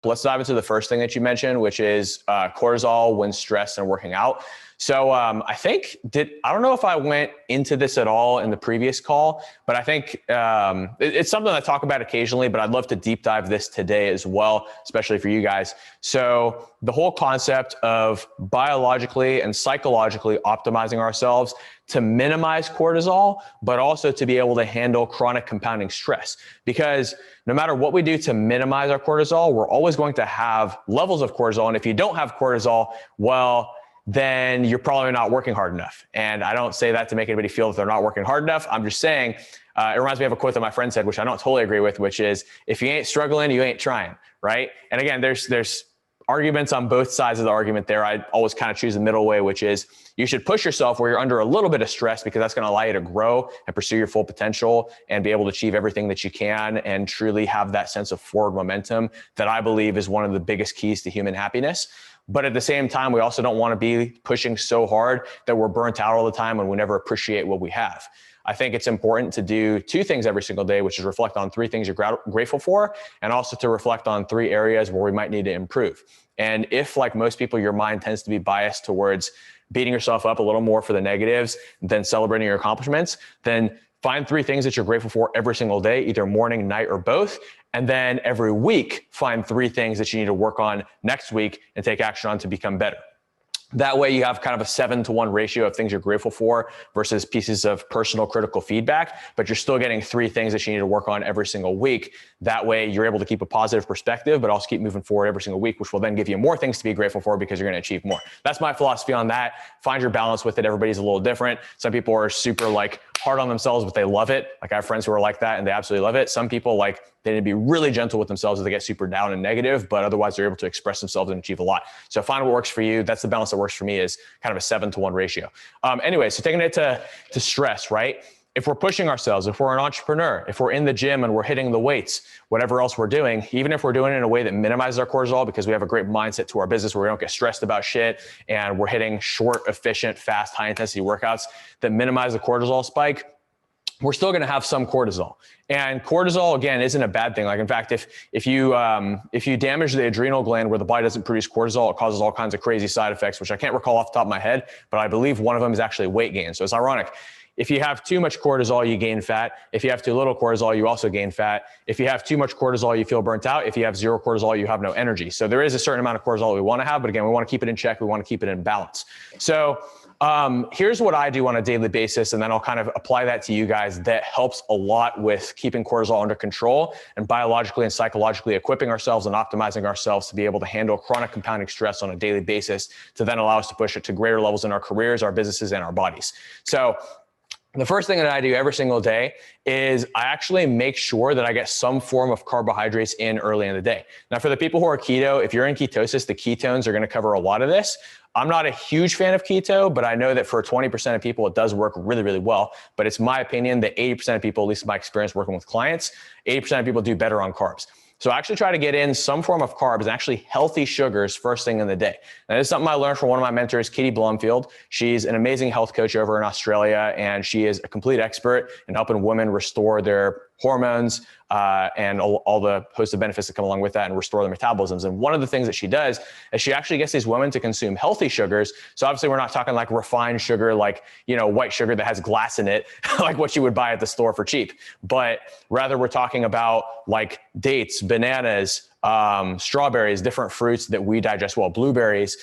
Let's dive into the first thing that you mentioned, which is cortisol when stressed and working out. So I don't know if I went into this at all in the previous call, but I think it's something I talk about occasionally, but I'd love to deep dive this today as well, especially for you guys. So the whole concept of biologically and psychologically optimizing ourselves to minimize cortisol, but also to be able to handle chronic compounding stress. Because no matter what we do to minimize our cortisol, we're always going to have levels of cortisol. And if you don't have cortisol, well, then you're probably not working hard enough. And I don't say that to make anybody feel that they're not working hard enough. I'm just saying, it reminds me of a quote that my friend said, which I don't totally agree with, which is, if you ain't struggling, you ain't trying, right? And again, there's arguments on both sides of the argument there. I always kind of choose the middle way, which is you should push yourself where you're under a little bit of stress, because that's going to allow you to grow and pursue your full potential and be able to achieve everything that you can and truly have that sense of forward momentum that I believe is one of the biggest keys to human happiness. But at the same time, we also don't want to be pushing so hard that we're burnt out all the time and we never appreciate what we have. I think it's important to do two things every single day, which is reflect on three things you're grateful for, and also to reflect on three areas where we might need to improve. And if, like most people, your mind tends to be biased towards beating yourself up a little more for the negatives than celebrating your accomplishments, then find three things that you're grateful for every single day, either morning, night, or both. And then every week, find three things that you need to work on next week and take action on to become better. That way you have kind of a 7-to-1 ratio of things you're grateful for versus pieces of personal critical feedback, but you're still getting three things that you need to work on every single week. That way you're able to keep a positive perspective, but also keep moving forward every single week, which will then give you more things to be grateful for because you're going to achieve more. That's my philosophy on that. Find your balance with it. Everybody's a little different. Some people are super hard on themselves, but they love it. Like I have friends who are like that and they absolutely love it. Some people they need to be really gentle with themselves if they get super down and negative, but otherwise they're able to express themselves and achieve a lot. So find what works for you. That's the balance that works for me, is kind of a 7-to-1 ratio. Anyway, so taking it to stress, right? If we're pushing ourselves, if we're an entrepreneur, if we're in the gym and we're hitting the weights, whatever else we're doing, even if we're doing it in a way that minimizes our cortisol because we have a great mindset to our business where we don't get stressed about shit and we're hitting short, efficient, fast, high intensity workouts that minimize the cortisol spike, we're still going to have some cortisol. And cortisol, again, isn't a bad thing. Like, in fact, if you damage the adrenal gland where the body doesn't produce cortisol, it causes all kinds of crazy side effects, which I can't recall off the top of my head, but I believe one of them is actually weight gain. So it's ironic. If you have too much cortisol, you gain fat. If you have too little cortisol, you also gain fat. If you have too much cortisol, you feel burnt out. If you have zero cortisol, you have no energy. So there is a certain amount of cortisol we want to have, but again, we want to keep it in check. We want to keep it in balance. So here's what I do on a daily basis, and then I'll kind of apply that to you guys. That helps a lot with keeping cortisol under control and biologically and psychologically equipping ourselves and optimizing ourselves to be able to handle chronic compounding stress on a daily basis to then allow us to push it to greater levels in our careers, our businesses, and our bodies. So the first thing that I do every single day is I actually make sure that I get some form of carbohydrates in early in the day. Now, for the people who are keto, if you're in ketosis, the ketones are going to cover a lot of this. I'm not a huge fan of keto, but I know that for 20% of people, it does work really, really well. But it's my opinion that 80% of people, at least in my experience working with clients, 80% of people do better on carbs. So I actually try to get in some form of carbs and actually healthy sugars first thing in the day. Now, this is something I learned from one of my mentors, Katie Blumfield. She's an amazing health coach over in Australia, and she is a complete expert in helping women restore their hormones and all the host of benefits that come along with that and restore their metabolisms. And one of the things that she does is she actually gets these women to consume healthy sugars. So obviously we're not talking like refined sugar, like, white sugar that has glass in it, like what you would buy at the store for cheap. But rather we're talking about like dates, bananas, strawberries, different fruits that we digest well, blueberries,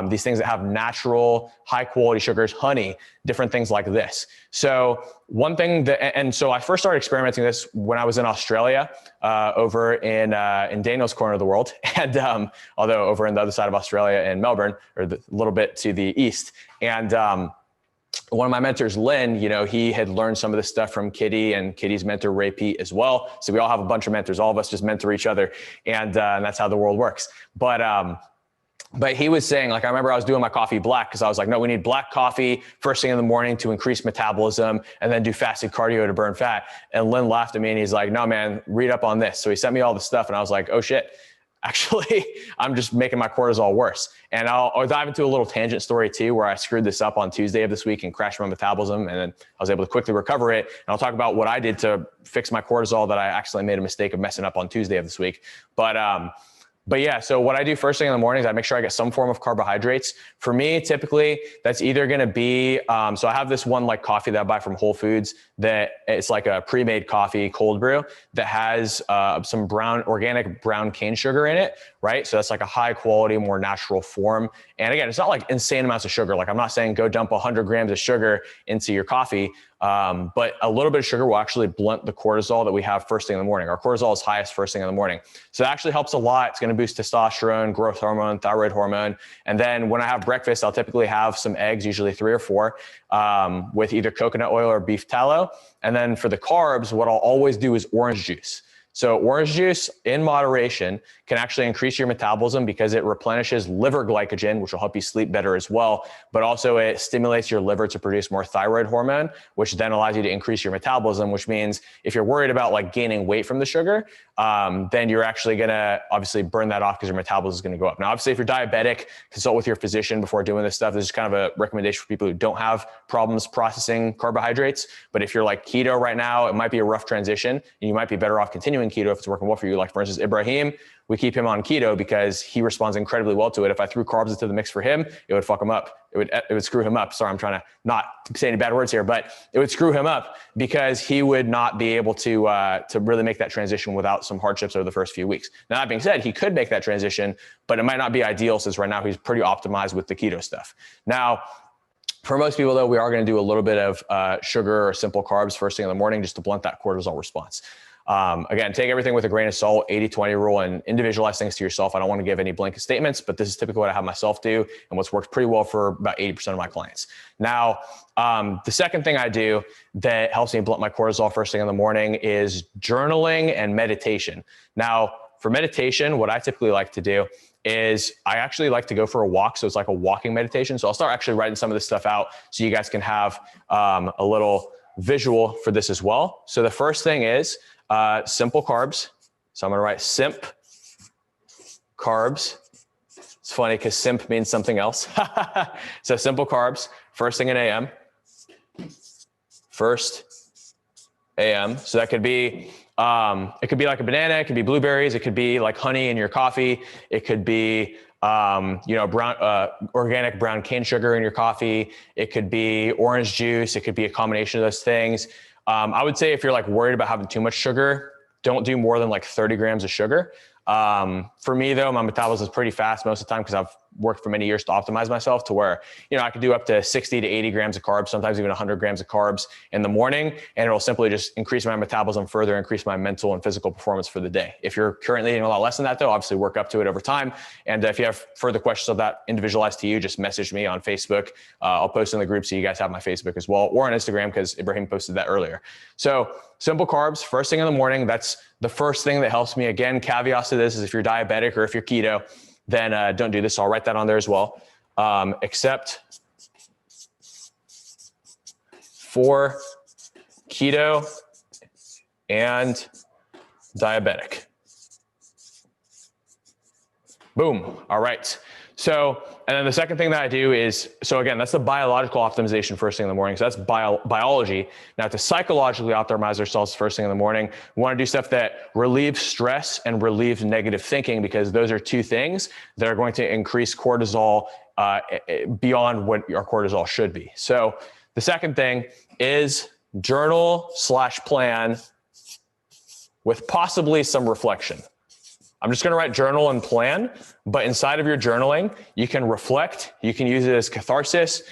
these things that have natural, high quality sugars, honey, different things like this. So one thing so I first started experimenting this when I was in Australia, over in Daniel's corner of the world. And, although over in the other side of Australia in Melbourne, or a little bit to the east. And, one of my mentors, Lynn, he had learned some of this stuff from Kitty and Kitty's mentor, Ray Pete, as well. So we all have a bunch of mentors. All of us just mentor each other. And that's how the world works. But he was saying, like, I remember I was doing my coffee black because I was like, no, we need black coffee first thing in the morning to increase metabolism and then do fasted cardio to burn fat. And Lynn laughed at me and he's like, no, man, read up on this. So he sent me all the stuff and I was like, oh shit, actually, I'm just making my cortisol worse. And I'll dive into a little tangent story too, where I screwed this up on Tuesday of this week and crashed my metabolism. And then I was able to quickly recover it. And I'll talk about what I did to fix my cortisol that I actually made a mistake of messing up on Tuesday of this week. But But yeah, so what I do first thing in the morning is I make sure I get some form of carbohydrates. For me, typically that's either going to be, so I have this one like coffee that I buy from Whole Foods that it's like a pre-made coffee cold brew that has some organic brown cane sugar in it, right? So that's like a high quality, more natural form. And again, it's not like insane amounts of sugar. Like I'm not saying go dump 100 grams of sugar into your coffee. But a little bit of sugar will actually blunt the cortisol that we have first thing in the morning. Our cortisol is highest first thing in the morning. So that actually helps a lot. It's going to boost testosterone, growth hormone, thyroid hormone. And then when I have breakfast, I'll typically have some eggs, usually 3 or 4, with either coconut oil or beef tallow. And then for the carbs, what I'll always do is orange juice. So orange juice in moderation can actually increase your metabolism because it replenishes liver glycogen, which will help you sleep better as well. But also it stimulates your liver to produce more thyroid hormone, which then allows you to increase your metabolism, which means if you're worried about like gaining weight from the sugar, then you're actually going to obviously burn that off because your metabolism is going to go up. Now, obviously, if you're diabetic, consult with your physician before doing this stuff. This is kind of a recommendation for people who don't have problems processing carbohydrates. But if you're like keto right now, it might be a rough transition and you might be better off continuing keto if it's working well for you. Like for instance, Ibrahim, we keep him on keto because he responds incredibly well to it. If I threw carbs into the mix for him, it would fuck him up. It would screw him up. Sorry, I'm trying to not say any bad words here, but it would screw him up because he would not be able to really make that transition without some hardships over the first few weeks. Now, that being said, he could make that transition, but it might not be ideal since right now he's pretty optimized with the keto stuff. Now, for most people though, we are going to do a little bit of sugar or simple carbs first thing in the morning just to blunt that cortisol response. Again, take everything with a grain of salt, 80-20 rule, and individualize things to yourself. I don't want to give any blanket statements, but this is typically what I have myself do and what's worked pretty well for about 80% of my clients. Now, the second thing I do that helps me blunt my cortisol first thing in the morning is journaling and meditation. Now, for meditation, what I typically like to do is I actually like to go for a walk. So it's like a walking meditation. So I'll start actually writing some of this stuff out so you guys can have a little visual for this as well. So the first thing is simple carbs. So I'm going to write simp carbs. It's funny because simp means something else. So simple carbs, first thing in AM. First AM. So that could be, it could be like a banana. It could be blueberries. It could be like honey in your coffee. It could be, organic brown cane sugar in your coffee. It could be orange juice. It could be a combination of those things. I would say if you're like worried about having too much sugar, don't do more than like 30 grams of sugar. For me though, my metabolism is pretty fast most of the time because I've worked for many years to optimize myself to where, I could do up to 60 to 80 grams of carbs, sometimes even 100 grams of carbs in the morning. And it'll simply just increase my metabolism further, increase my mental and physical performance for the day. If you're currently eating a lot less than that though, obviously work up to it over time. And if you have further questions of that individualized to you, just message me on Facebook. I'll post in the group so you guys have my Facebook as well, or on Instagram because Ibrahim posted that earlier. So simple carbs, first thing in the morning. That's the first thing that helps me. Again, caveats to this is if you're diabetic or if you're keto, then don't do this. So I'll write that on there as well. Except for keto and diabetic. Boom. All right. So, and then the second thing that I do is, so again, that's the biological optimization first thing in the morning. So that's biology. Now to psychologically optimize ourselves first thing in the morning, we want to do stuff that relieves stress and relieves negative thinking because those are two things that are going to increase cortisol beyond what our cortisol should be. So the second thing is journal/plan with possibly some reflection. I'm just going to write journal and plan, but inside of your journaling, you can reflect. You can use it as catharsis.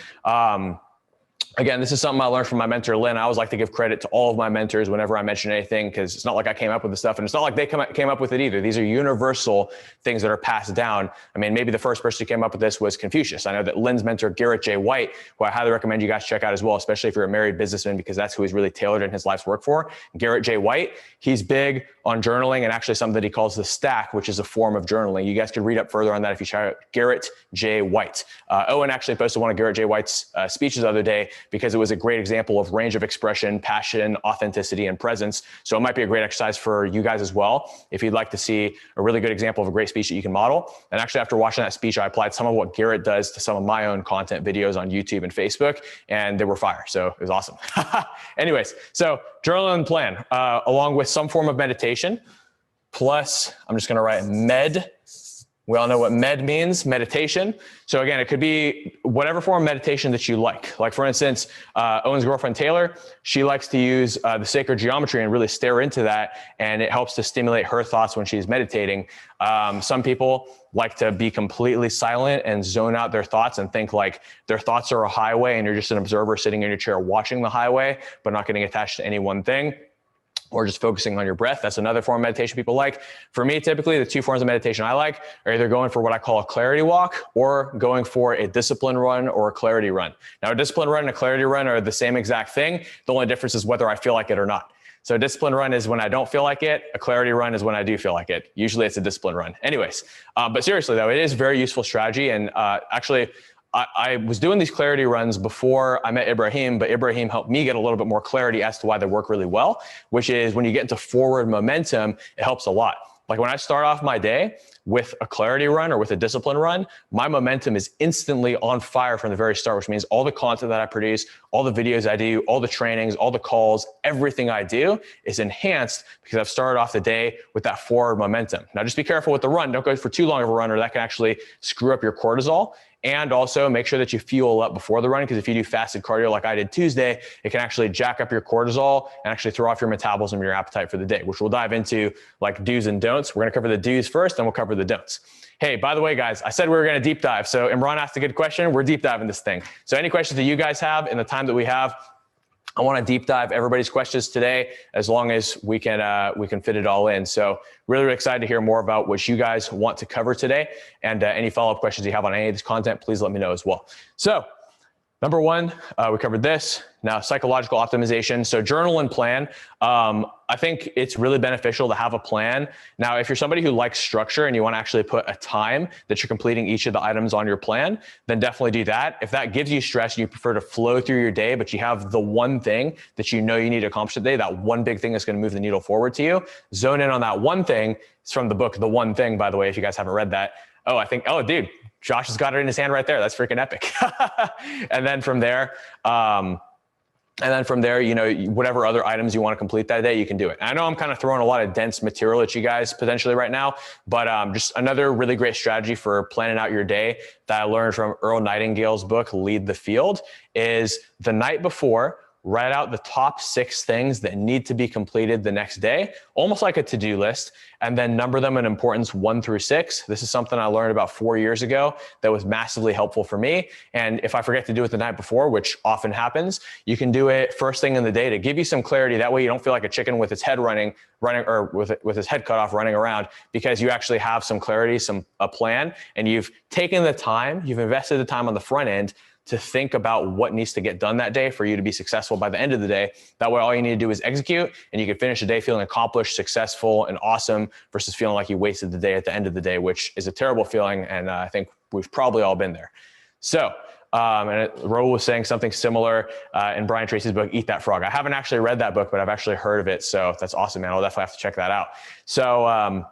Again, this is something I learned from my mentor, Lynn. I always like to give credit to all of my mentors whenever I mention anything, because it's not like I came up with the stuff and it's not like they came up with it either. These are universal things that are passed down. I mean, maybe the first person who came up with this was Confucius. I know that Lynn's mentor, Garrett J. White, who I highly recommend you guys check out as well, especially if you're a married businessman, because that's who he's really tailored in his life's work for. Garrett J. White, he's big on journaling and actually something that he calls the stack, which is a form of journaling. You guys could read up further on that if you check out Garrett J. White. Owen actually posted one of Garrett J. White's speeches the other day because it was a great example of range of expression, passion, authenticity, and presence. So it might be a great exercise for you guys as well if you'd like to see a really good example of a great speech that you can model. And actually, after watching that speech, I applied some of what Garrett does to some of my own content videos on YouTube and Facebook, and they were fire. So it was awesome. Anyways, so journal and plan, along with some form of meditation. Plus, I'm just going to write med We all know what med means, meditation. So again, it could be whatever form of meditation that you like. Like for instance, Owen's girlfriend, Taylor, she likes to use the sacred geometry and really stare into that. And it helps to stimulate her thoughts when she's meditating. Some people like to be completely silent and zone out their thoughts and think like their thoughts are a highway and you're just an observer sitting in your chair watching the highway, but not getting attached to any one thing. Or just focusing on your breath. That's another form of meditation people like. For me, typically the two forms of meditation I like are either going for what I call a clarity walk or going for a discipline run or a clarity run. Now, a discipline run and a clarity run are the same exact thing. The only difference is whether I feel like it or not. So a discipline run is when I don't feel like it. A clarity run is when I do feel like it. Usually it's a discipline run. Anyways, but seriously though, it is a very useful strategy. And actually, I was doing these clarity runs before I met Ibrahim, but Ibrahim helped me get a little bit more clarity as to why they work really well, which is when you get into forward momentum, it helps a lot. Like when I start off my day with a clarity run or with a discipline run, my momentum is instantly on fire from the very start, which means all the content that I produce, all the videos I do, all the trainings, all the calls, everything I do is enhanced because I've started off the day with that forward momentum. Now just be careful with the run. Don't go for too long of a run or that can actually screw up your cortisol. And also make sure that you fuel up before the run, because if you do fasted cardio like I did Tuesday, it can actually jack up your cortisol and actually throw off your metabolism and your appetite for the day, which we'll dive into like do's and don'ts. We're going to cover the do's first, then we'll cover the don'ts. Hey, by the way, guys, I said we were going to deep dive. So Imran asked a good question. We're deep diving this thing. So any questions that you guys have in the time that we have, I want to deep dive everybody's questions today, as long as we can fit it all in. So really, really excited to hear more about what you guys want to cover today. And any follow-up questions you have on any of this content, please let me know as well. So number one, we covered this. Now, psychological optimization. So journal and plan. I think it's really beneficial to have a plan. Now, if you're somebody who likes structure and you want to actually put a time that you're completing each of the items on your plan, then definitely do that. If that gives you stress and you prefer to flow through your day, but you have the one thing that you know you need to accomplish today, that one big thing that's going to move the needle forward to you, zone in on that one thing. It's from the book, The One Thing, by the way, if you guys haven't read that. Oh, dude, Josh has got it in his hand right there. That's freaking epic. And then from there, you know, whatever other items you want to complete that day, you can do it. And I know I'm kind of throwing a lot of dense material at you guys potentially right now, but just another really great strategy for planning out your day that I learned from Earl Nightingale's book, Lead the Field, is the night before, write out the top 6 things that need to be completed the next day, almost like a to-do list, and then number them in importance 1 through 6. This is something I learned about 4 years ago that was massively helpful for me. And if I forget to do it the night before, which often happens, you can do it first thing in the day to give you some clarity. That way you don't feel like a chicken with its head running or with his head cut off running around, because you actually have some clarity, a plan, and you've taken the time, you've invested the time on the front end to think about what needs to get done that day for you to be successful by the end of the day. That way, all you need to do is execute, and you can finish the day feeling accomplished, successful, and awesome, versus feeling like you wasted the day at the end of the day, which is a terrible feeling. And I think we've probably all been there. So, Raul was saying something similar in Brian Tracy's book, Eat That Frog. I haven't actually read that book, but I've actually heard of it. So that's awesome, man. I'll definitely have to check that out. So,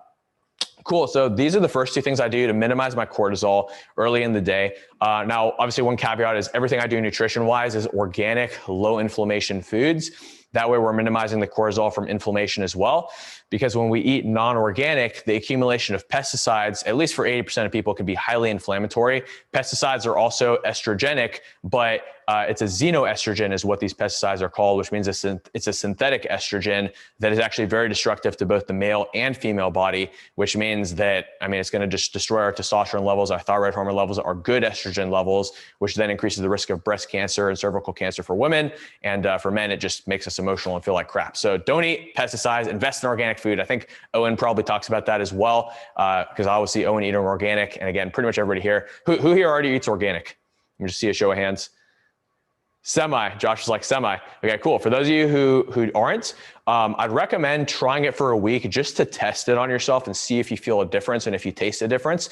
cool. So these are the first 2 things I do to minimize my cortisol early in the day. Now, obviously, one caveat is everything I do nutrition-wise is organic, low inflammation foods. That way we're minimizing the cortisol from inflammation as well. Because when we eat non-organic, the accumulation of pesticides, at least for 80% of people, can be highly inflammatory. Pesticides are also estrogenic, but it's a xenoestrogen is what these pesticides are called, which means it's a synthetic estrogen that is actually very destructive to both the male and female body, which means that, it's going to just destroy our testosterone levels, our thyroid hormone levels, our good estrogen levels, which then increases the risk of breast cancer and cervical cancer for women. And for men, it just makes us emotional and feel like crap. So don't eat pesticides, invest in organic food. I think Owen probably talks about that as well, because I always see Owen eating organic. And again, pretty much everybody here. Who here already eats organic? Let me just see a show of hands. Semi. Josh is like semi. Okay, cool. For those of you who aren't, I'd recommend trying it for a week just to test it on yourself and see if you feel a difference and if you taste a difference.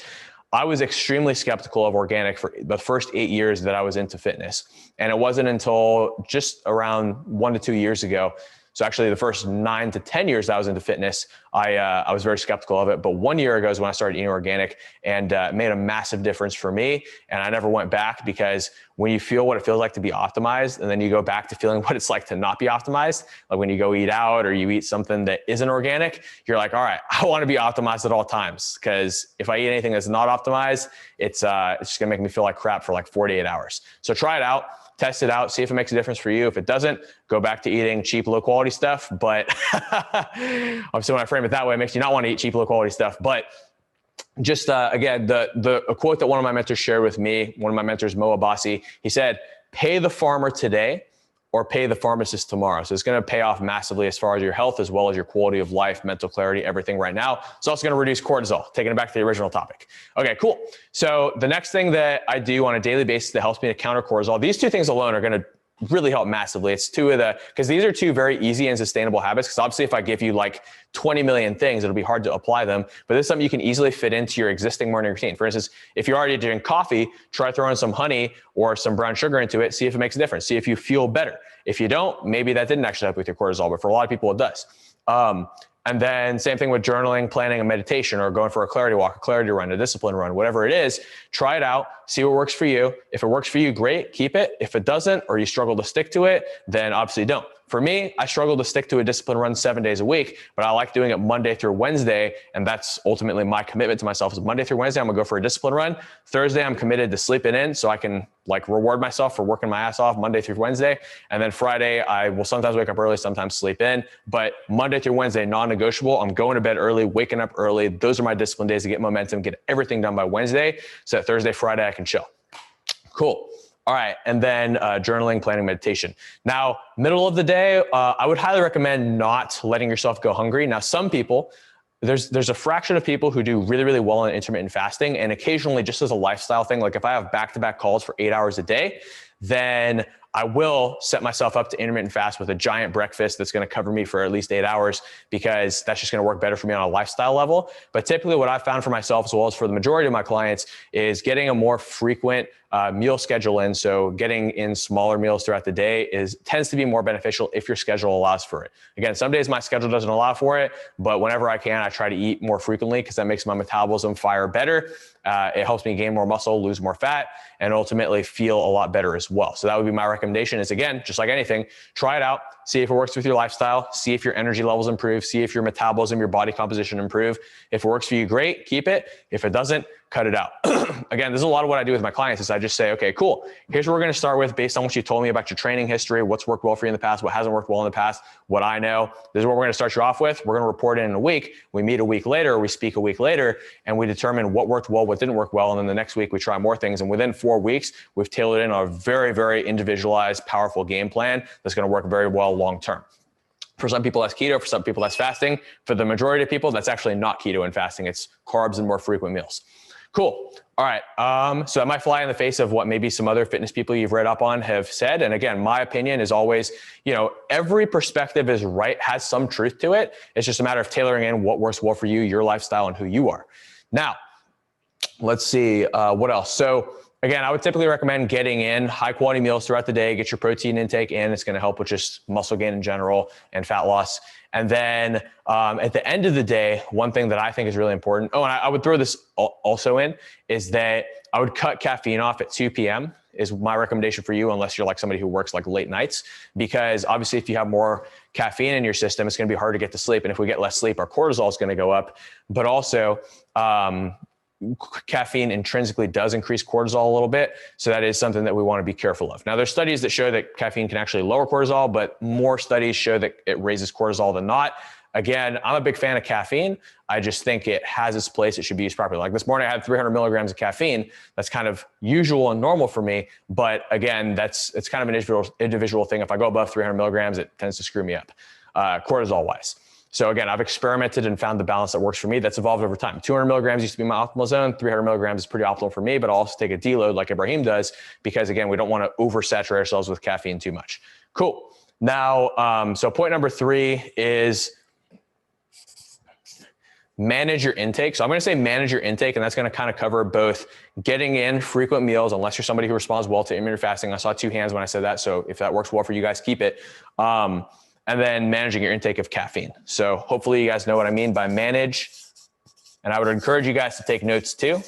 I was extremely skeptical of organic for the first 8 years that I was into fitness. And it wasn't until just around 1 to 2 years ago. So actually the first 9 to 10 years that I was into fitness, I was very skeptical of it. But 1 year ago is when I started eating organic, and it made a massive difference for me. And I never went back, because when you feel what it feels like to be optimized, and then you go back to feeling what it's like to not be optimized, like when you go eat out or you eat something that isn't organic, you're like, all right, I want to be optimized at all times. Because if I eat anything that's not optimized, it's just gonna make me feel like crap for like 48 hours. So try it out. Test it out, see if it makes a difference for you. If it doesn't, go back to eating cheap, low quality stuff. But obviously when I frame it that way, it makes you not want to eat cheap, low quality stuff. But just again, a quote that one of my mentors shared with me, one of my mentors, Mo Abbasi, he said, pay the farmer today or pay the pharmacist tomorrow. So it's going to pay off massively as far as your health, as well as your quality of life, mental clarity, everything right now. It's also going to reduce cortisol, taking it back to the original topic. Okay, cool. So the next thing that I do on a daily basis that helps me to counter cortisol, these two things alone are going to really help massively. It's because these are two very easy and sustainable habits. Because obviously if I give you like 20 million things, it'll be hard to apply them. But this is something you can easily fit into your existing morning routine. For instance, if you're already doing coffee, try throwing some honey or some brown sugar into it. See if it makes a difference. See if you feel better. If you don't, maybe that didn't actually help with your cortisol, but for a lot of people it does. And then same thing with journaling, planning, and meditation, or going for a clarity walk, a clarity run, a discipline run, whatever it is. Try it out, see what works for you. If it works for you, great, keep it. If it doesn't, or you struggle to stick to it, then obviously don't. For me, I struggle to stick to a discipline run 7 days a week, but I like doing it Monday through Wednesday. And that's ultimately my commitment to myself is Monday through Wednesday, I'm gonna go for a discipline run. Thursday, I'm committed to sleeping in so I can like reward myself for working my ass off Monday through Wednesday. And then Friday, I will sometimes wake up early, sometimes sleep in, but Monday through Wednesday, non-negotiable. I'm going to bed early, waking up early. Those are my discipline days to get momentum, get everything done by Wednesday. So that Thursday, Friday, I can chill. Cool. All right. And then journaling, planning, meditation. Now, middle of the day, I would highly recommend not letting yourself go hungry. Now, some people, there's a fraction of people who do really, really well in intermittent fasting. And occasionally, just as a lifestyle thing, like if I have back-to-back calls for 8 hours a day, then I will set myself up to intermittent fast with a giant breakfast that's going to cover me for at least 8 hours, because that's just going to work better for me on a lifestyle level. But typically what I've found for myself, as well as for the majority of my clients, is getting a more frequent meal schedule in. So getting in smaller meals throughout the day tends to be more beneficial if your schedule allows for it. Again, some days my schedule doesn't allow for it, but whenever I can, I try to eat more frequently, because that makes my metabolism fire better. It helps me gain more muscle, lose more fat, and ultimately feel a lot better as well. So that would be my recommendation is, again, just like anything, try it out, see if it works with your lifestyle, see if your energy levels improve, see if your metabolism, your body composition improve. If it works for you, great, keep it. If it doesn't, cut it out. Again, this is a lot of what I do with my clients is I just say, okay, cool. Here's what we're going to start with based on what you told me about your training history, what's worked well for you in the past, what hasn't worked well in the past, what I know. This is what we're going to start you off with. We're going to report in a week. We meet a week later, or we speak a week later, and we determine what worked well, what didn't work well. And then the next week we try more things. And within 4 weeks, we've tailored in a very, very individualized, powerful game plan that's going to work very well long-term. For some people, that's keto. For some people, that's fasting. For the majority of people, that's actually not keto and fasting. It's carbs and more frequent meals. Cool. All right. So that might fly in the face of what maybe some other fitness people you've read up on have said. And again, my opinion is always, every perspective is right, has some truth to it. It's just a matter of tailoring in what works well for you, your lifestyle, and who you are. Now, let's see what else. So again, I would typically recommend getting in high quality meals throughout the day, get your protein intake in. It's going to help with just muscle gain in general and fat loss. And then at the end of the day, one thing that I think is really important, and I would throw this also in, is that I would cut caffeine off at 2 p.m. is my recommendation for you, unless you're like somebody who works like late nights, because obviously if you have more caffeine in your system, it's going to be hard to get to sleep. And if we get less sleep, our cortisol is going to go up. But also, caffeine intrinsically does increase cortisol a little bit. So that is something that we want to be careful of. Now, there's studies that show that caffeine can actually lower cortisol, but more studies show that it raises cortisol than not. Again, I'm a big fan of caffeine. I just think it has its place. It should be used properly. Like this morning, I had 300 milligrams of caffeine. That's kind of usual and normal for me. But again, it's kind of an individual thing. If I go above 300 milligrams, it tends to screw me up cortisol wise. So again, I've experimented and found the balance that works for me. That's evolved over time. 200 milligrams used to be my optimal zone. 300 milligrams is pretty optimal for me, but I'll also take a deload like Ibrahim does, because again, we don't want to oversaturate ourselves with caffeine too much. Cool. Now, so point number 3 is manage your intake. So I'm going to say manage your intake, and that's going to kind of cover both getting in frequent meals, unless you're somebody who responds well to intermittent fasting. I saw 2 hands when I said that. So if that works well for you guys, keep it. and then managing your intake of caffeine. So hopefully you guys know what I mean by manage. And I would encourage you guys to take notes too.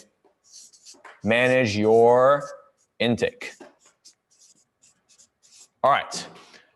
Manage your intake. All right.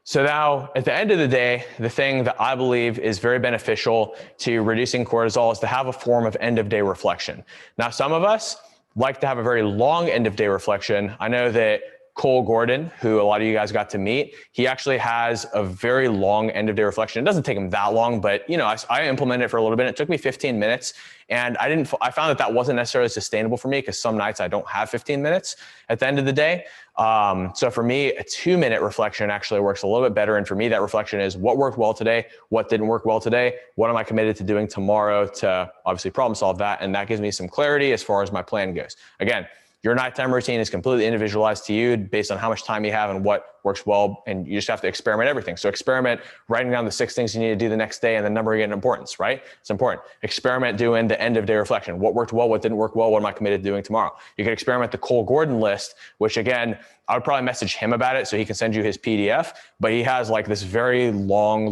So now at the end of the day, the thing that I believe is very beneficial to reducing cortisol is to have a form of end of day reflection. Now, some of us like to have a very long end of day reflection. I know that Cole Gordon, who a lot of you guys got to meet, he actually has a very long end of day reflection. It doesn't take him that long, but you know, I implemented it for a little bit. It took me 15 minutes, and I found that wasn't necessarily sustainable for me because some nights I don't have 15 minutes at the end of the day. So for me, a 2-minute reflection actually works a little bit better. And for me, that reflection is what worked well today, what didn't work well today, what am I committed to doing tomorrow to obviously problem solve that. And that gives me some clarity as far as my plan goes. Again, your nighttime routine is completely individualized to you based on how much time you have and what works well. And you just have to experiment everything. So experiment writing down the 6 things you need to do the next day and the numbering it in importance, right? It's important. Experiment doing the end of day reflection. What worked well, what didn't work well, what am I committed to doing tomorrow? You can experiment the Cole Gordon list, which again, I would probably message him about it so he can send you his PDF, but he has like this very long,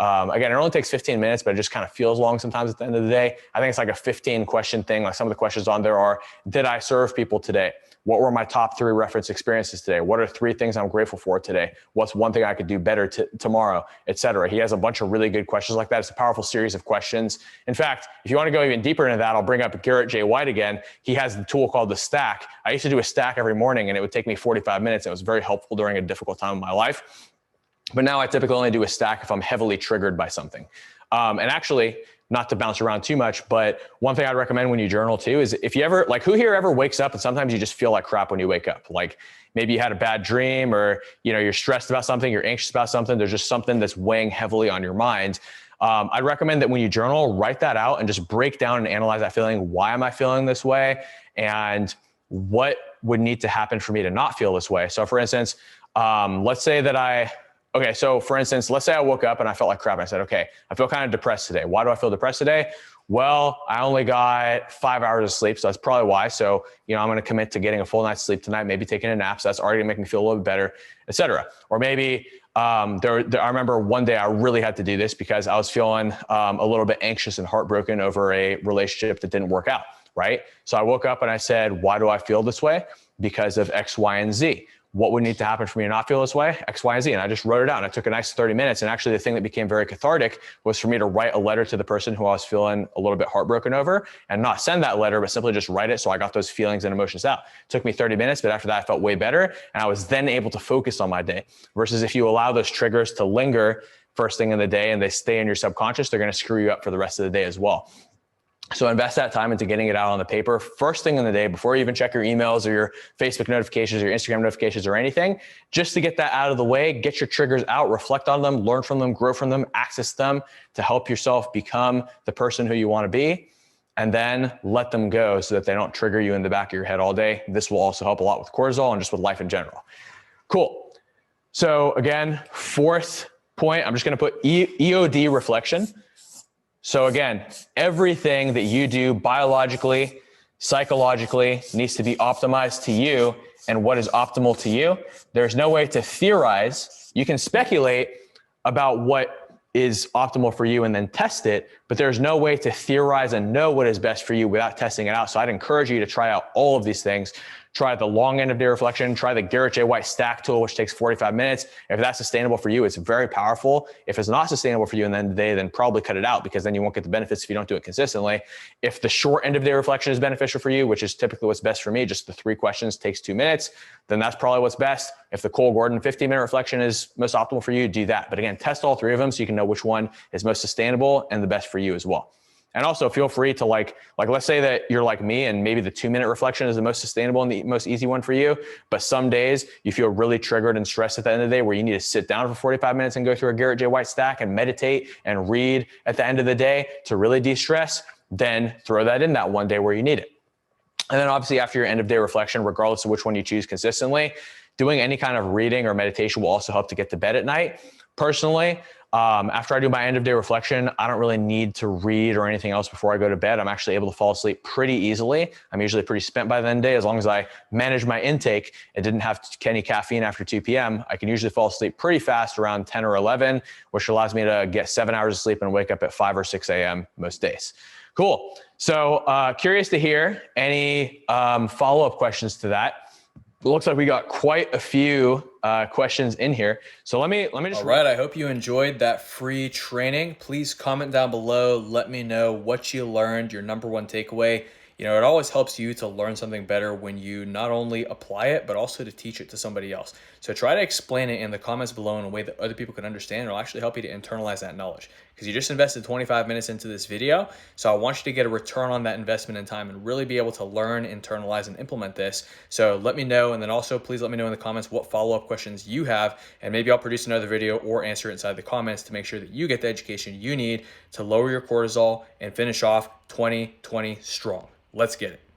again, it only takes 15 minutes, but it just kind of feels long sometimes at the end of the day. I think it's like a 15 question thing. Like some of the questions on there are, did I serve people today? What were my top 3 reference experiences today? What are 3 things I'm grateful for today? What's one thing I could do better tomorrow, et cetera? He has a bunch of really good questions like that. It's a powerful series of questions. In fact, if you want to go even deeper into that, I'll bring up Garrett J. White again. He has the tool called the stack. I used to do a stack every morning and it would take me 45 minutes. It was very helpful during a difficult time in my life. But now I typically only do a stack if I'm heavily triggered by something. And actually, not to bounce around too much, but one thing I'd recommend when you journal too is if you ever, like who here ever wakes up and sometimes you just feel like crap when you wake up? Like maybe you had a bad dream or you're stressed about something, you're anxious about something, there's just something that's weighing heavily on your mind. I'd recommend that when you journal, write that out and just break down and analyze that feeling. Why am I feeling this way? And what would need to happen for me to not feel this way? So for instance, let's say I woke up and I felt like crap. And I said, okay, I feel kind of depressed today. Why do I feel depressed today? Well, I only got 5 hours of sleep. So that's probably why. So, I'm going to commit to getting a full night's sleep tonight, maybe taking a nap. So that's already gonna make me feel a little bit better, et cetera. Or maybe, I remember one day I really had to do this because I was feeling a little bit anxious and heartbroken over a relationship that didn't work out. Right. So I woke up and I said, why do I feel this way? Because of X, Y, and Z. What would need to happen for me to not feel this way? X, Y, and Z. And I just wrote it out and I took a nice 30 minutes. And actually the thing that became very cathartic was for me to write a letter to the person who I was feeling a little bit heartbroken over and not send that letter, but simply just write it. So I got those feelings and emotions out. It took me 30 minutes, but after that I felt way better. And I was then able to focus on my day versus if you allow those triggers to linger first thing in the day and they stay in your subconscious, they're going to screw you up for the rest of the day as well. So invest that time into getting it out on the paper first thing in the day before you even check your emails or your Facebook notifications or your Instagram notifications or anything, just to get that out of the way, get your triggers out, reflect on them, learn from them, grow from them, access them to help yourself become the person who you want to be, and then let them go so that they don't trigger you in the back of your head all day. This will also help a lot with cortisol and just with life in general. Cool. So again, 4th point, I'm just going to put EOD reflection. So again, everything that you do biologically, psychologically needs to be optimized to you and what is optimal to you. There's no way to theorize. You can speculate about what is optimal for you and then test it, but there's no way to theorize and know what is best for you without testing it out. So I'd encourage you to try out all of these things. Try the long end of day reflection, try the Garrett J. White stack tool, which takes 45 minutes. If that's sustainable for you, it's very powerful. If it's not sustainable for you in the end of the day, then probably cut it out because then you won't get the benefits if you don't do it consistently. If the short end of day reflection is beneficial for you, which is typically what's best for me, just the 3 questions takes 2 minutes, then that's probably what's best. If the Cole Gordon 15-minute reflection is most optimal for you, do that. But again, test all 3 of them so you can know which one is most sustainable and the best for you as well. And also feel free to like let's say that you're like me and maybe the 2-minute reflection is the most sustainable and the most easy one for you. But some days you feel really triggered and stressed at the end of the day where you need to sit down for 45 minutes and go through a Garrett J. White stack and meditate and read at the end of the day to really de-stress, then throw that in that one day where you need it. And then obviously after your end of day reflection, regardless of which one you choose consistently, doing any kind of reading or meditation will also help to get to bed at night. Personally, After I do my end of day reflection, I don't really need to read or anything else before I go to bed. I'm actually able to fall asleep pretty easily. I'm usually pretty spent by the end of the day. As long as I manage my intake and didn't have any caffeine after 2 p.m., I can usually fall asleep pretty fast around 10 or 11, which allows me to get 7 hours of sleep and wake up at 5 or 6 a.m. most days. Cool. So curious to hear any follow-up questions to that. It looks like we got quite a few questions in here. So let me just. All right. I hope you enjoyed that free training. Please comment down below. Let me know what you learned, your number one takeaway. You know, it always helps you to learn something better when you not only apply it, but also to teach it to somebody else. So try to explain it in the comments below in a way that other people can understand. It'll actually help you to internalize that knowledge, because you just invested 25 minutes into this video. So I want you to get a return on that investment in time and really be able to learn, internalize, and implement this. So let me know. And then also please let me know in the comments what follow-up questions you have, and maybe I'll produce another video or answer it inside the comments to make sure that you get the education you need to lower your cortisol and finish off 2020 strong. Let's get it.